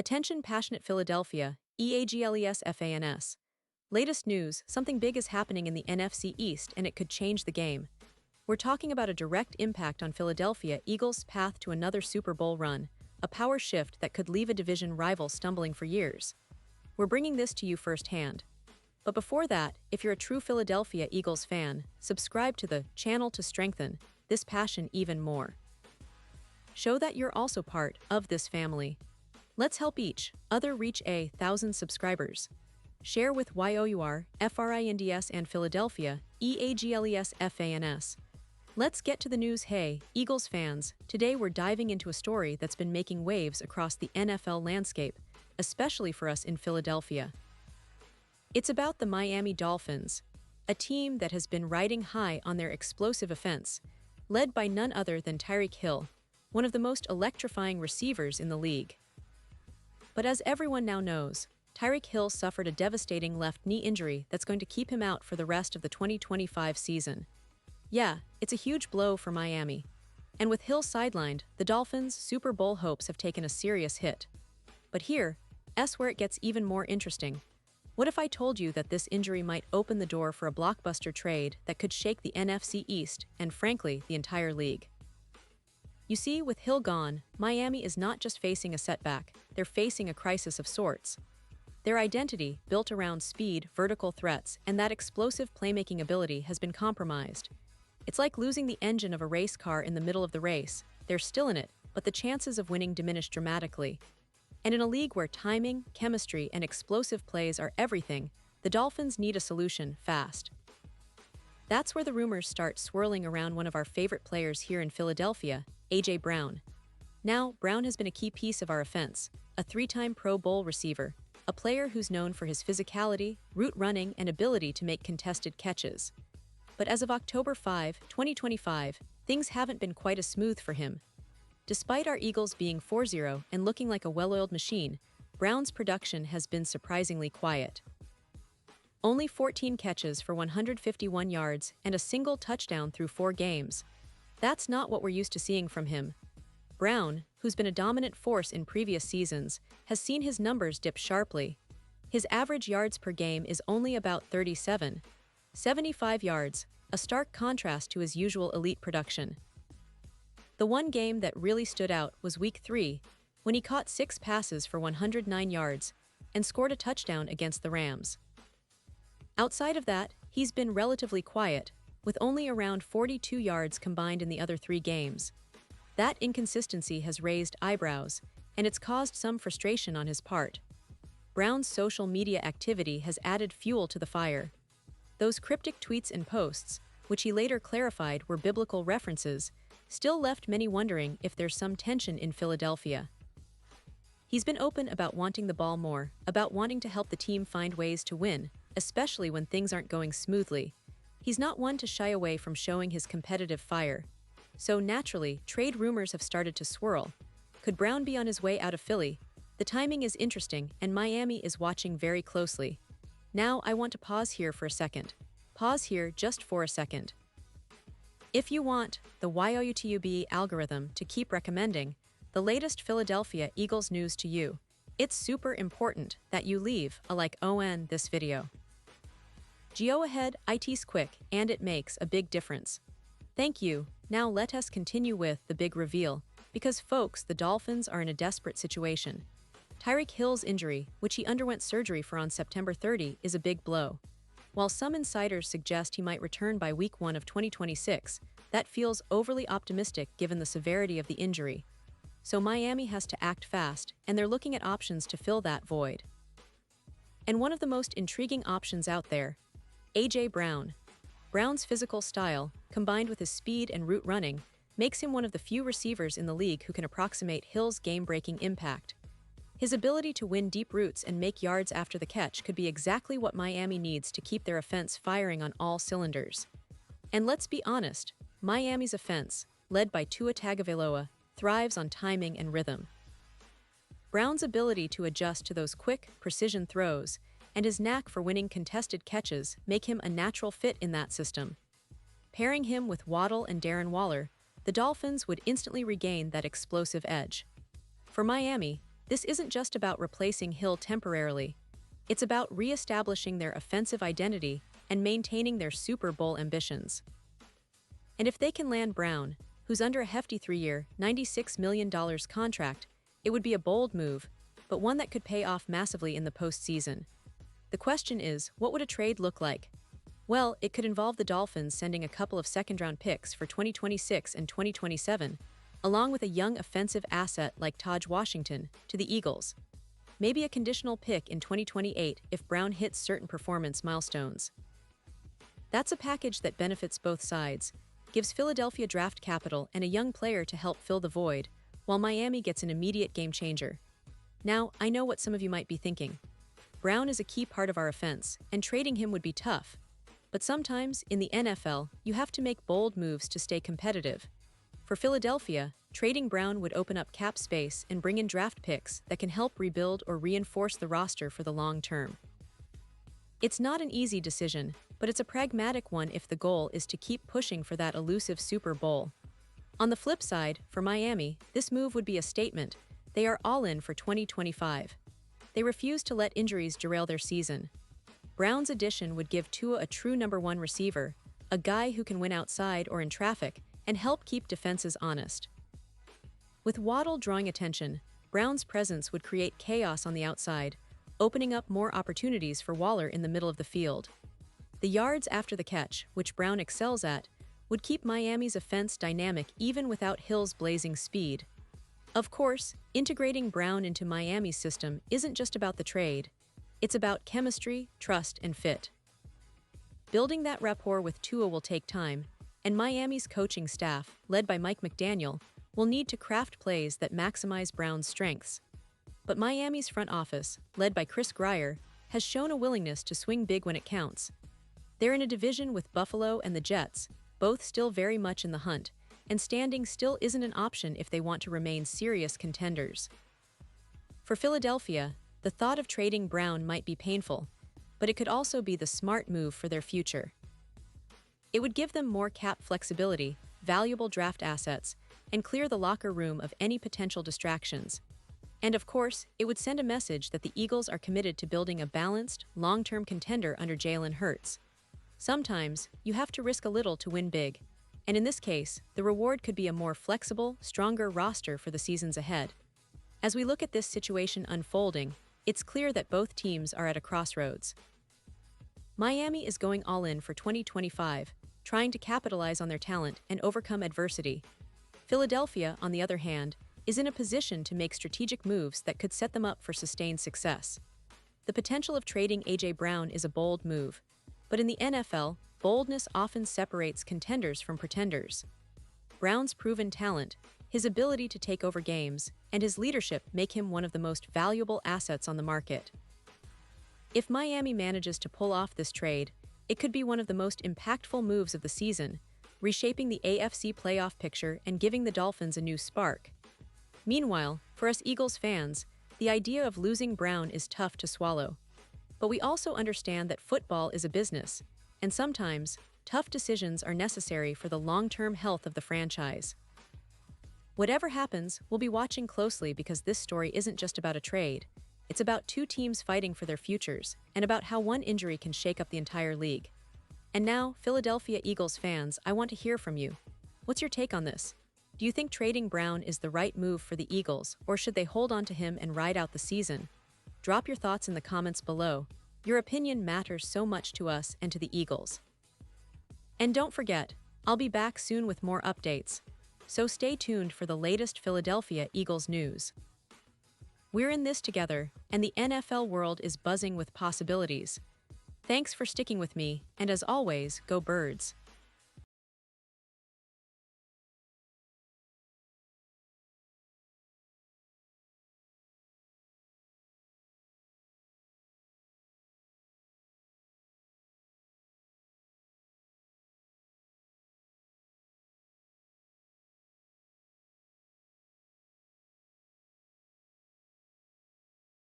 Attention passionate Philadelphia, EAGLES FANS. Latest news, something big is happening in the NFC East and it could change the game. We're talking about a direct impact on Philadelphia Eagles' path to another Super Bowl run, a power shift that could leave a division rival stumbling for years. We're bringing this to you firsthand. But before that, if you're a true Philadelphia Eagles fan, subscribe to the channel to strengthen this passion even more. Show that you're also part of this family. Let's help each other reach 1,000 subscribers. Share with YOUR, FRINDS and Philadelphia, EAGLES FANS. Let's get to the news. Hey, Eagles fans, today we're diving into a story that's been making waves across the NFL landscape, especially for us in Philadelphia. It's about the Miami Dolphins, a team that has been riding high on their explosive offense, led by none other than Tyreek Hill, one of the most electrifying receivers in the league. But as everyone now knows, Tyreek Hill suffered a devastating left knee injury that's going to keep him out for the rest of the 2025 season. Yeah, it's a huge blow for Miami. And with Hill sidelined, the Dolphins' Super Bowl hopes have taken a serious hit. But here's where it gets even more interesting. What if I told you that this injury might open the door for a blockbuster trade that could shake the NFC East and, frankly, the entire league? You see, with Hill gone, Miami is not just facing a setback, they're facing a crisis of sorts. Their identity, built around speed, vertical threats, and that explosive playmaking ability has been compromised. It's like losing the engine of a race car in the middle of the race. They're still in it, but the chances of winning diminish dramatically. And in a league where timing, chemistry, and explosive plays are everything, the Dolphins need a solution fast. That's where the rumors start swirling around one of our favorite players here in Philadelphia, A.J. Brown. Now, Brown has been a key piece of our offense, a three-time Pro Bowl receiver, a player who's known for his physicality, route running, and ability to make contested catches. But as of October 5, 2025, things haven't been quite as smooth for him. Despite our Eagles being 4-0 and looking like a well-oiled machine, Brown's production has been surprisingly quiet. Only 14 catches for 151 yards and a single touchdown through 4 games. That's not what we're used to seeing from him. Brown, who's been a dominant force in previous seasons, has seen his numbers dip sharply. His average yards per game is only about 75 yards, a stark contrast to his usual elite production. The one game that really stood out was Week 3, when he caught 6 passes for 109 yards and scored a touchdown against the Rams. Outside of that, he's been relatively quiet, with only around 42 yards combined in the other 3 games. That inconsistency has raised eyebrows, and it's caused some frustration on his part. Brown's social media activity has added fuel to the fire. Those cryptic tweets and posts, which he later clarified were biblical references, still left many wondering if there's some tension in Philadelphia. He's been open about wanting the ball more, about wanting to help the team find ways to win, especially when things aren't going smoothly. He's not one to shy away from showing his competitive fire. So naturally, trade rumors have started to swirl. Could Brown be on his way out of Philly? The timing is interesting, and Miami is watching very closely. Now I want to pause here for a second. Pause here just for a second. If you want the YOUTUB algorithm to keep recommending the latest Philadelphia Eagles news to you, it's super important that you leave a like on this video. Go ahead, it's quick, and it makes a big difference. Thank you. Now let us continue with the big reveal, because folks, the Dolphins are in a desperate situation. Tyreek Hill's injury, which he underwent surgery for on September 30, is a big blow. While some insiders suggest he might return by Week 1 of 2026, that feels overly optimistic given the severity of the injury. So Miami has to act fast, and they're looking at options to fill that void. And one of the most intriguing options out there, A.J. Brown. Brown's physical style, combined with his speed and route running, makes him one of the few receivers in the league who can approximate Hill's game-breaking impact. His ability to win deep routes and make yards after the catch could be exactly what Miami needs to keep their offense firing on all cylinders. And let's be honest, Miami's offense, led by Tua Tagovailoa, thrives on timing and rhythm. Brown's ability to adjust to those quick, precision throws and his knack for winning contested catches make him a natural fit in that system. Pairing him with Waddle and Darren Waller, the Dolphins would instantly regain that explosive edge. For Miami, this isn't just about replacing Hill temporarily. It's about re-establishing their offensive identity and maintaining their Super Bowl ambitions. And if they can land Brown, who's under a hefty 3-year, $96 million contract, it would be a bold move, but one that could pay off massively in the postseason. The question is, what would a trade look like? Well, it could involve the Dolphins sending a couple of second-round picks for 2026 and 2027, along with a young offensive asset like Taj Washington, to the Eagles. Maybe a conditional pick in 2028 if Brown hits certain performance milestones. That's a package that benefits both sides, gives Philadelphia draft capital and a young player to help fill the void, while Miami gets an immediate game-changer. Now, I know what some of you might be thinking. Brown is a key part of our offense, and trading him would be tough. But sometimes, in the NFL, you have to make bold moves to stay competitive. For Philadelphia, trading Brown would open up cap space and bring in draft picks that can help rebuild or reinforce the roster for the long term. It's not an easy decision, but it's a pragmatic one if the goal is to keep pushing for that elusive Super Bowl. On the flip side, for Miami, this move would be a statement. They are all in for 2025. They refuse to let injuries derail their season. Brown's addition would give Tua a true number one receiver, a guy who can win outside or in traffic and help keep defenses honest. With Waddle drawing attention, Brown's presence would create chaos on the outside, opening up more opportunities for Waller in the middle of the field. The yards after the catch, which Brown excels at, would keep Miami's offense dynamic even without Hill's blazing speed. Of course, integrating Brown into Miami's system isn't just about the trade. It's about chemistry, trust, and fit. Building that rapport with Tua will take time, and Miami's coaching staff, led by Mike McDaniel, will need to craft plays that maximize Brown's strengths. But Miami's front office, led by Chris Grier, has shown a willingness to swing big when it counts. They're in a division with Buffalo and the Jets, both still very much in the hunt, and standing still isn't an option if they want to remain serious contenders. For Philadelphia, the thought of trading Brown might be painful, but it could also be the smart move for their future. It would give them more cap flexibility, valuable draft assets, and clear the locker room of any potential distractions. And of course, it would send a message that the Eagles are committed to building a balanced, long-term contender under Jalen Hurts. Sometimes, you have to risk a little to win big, and in this case, the reward could be a more flexible, stronger roster for the seasons ahead. As we look at this situation unfolding, it's clear that both teams are at a crossroads. Miami is going all in for 2025, trying to capitalize on their talent and overcome adversity. Philadelphia, on the other hand, is in a position to make strategic moves that could set them up for sustained success. The potential of trading A.J. Brown is a bold move, but in the NFL, boldness often separates contenders from pretenders. Brown's proven talent, his ability to take over games, and his leadership make him one of the most valuable assets on the market. If Miami manages to pull off this trade, it could be one of the most impactful moves of the season, reshaping the AFC playoff picture and giving the Dolphins a new spark. Meanwhile, for us Eagles fans, the idea of losing Brown is tough to swallow. But we also understand that football is a business, and sometimes, tough decisions are necessary for the long-term health of the franchise. Whatever happens, we'll be watching closely because this story isn't just about a trade. It's about two teams fighting for their futures, and about how one injury can shake up the entire league. And now, Philadelphia Eagles fans, I want to hear from you. What's your take on this? Do you think trading Brown is the right move for the Eagles, or should they hold on to him and ride out the season? Drop your thoughts in the comments below. Your opinion matters so much to us and to the Eagles. And don't forget, I'll be back soon with more updates, so stay tuned for the latest Philadelphia Eagles news. We're in this together, and the NFL world is buzzing with possibilities. Thanks for sticking with me, and as always, go Birds.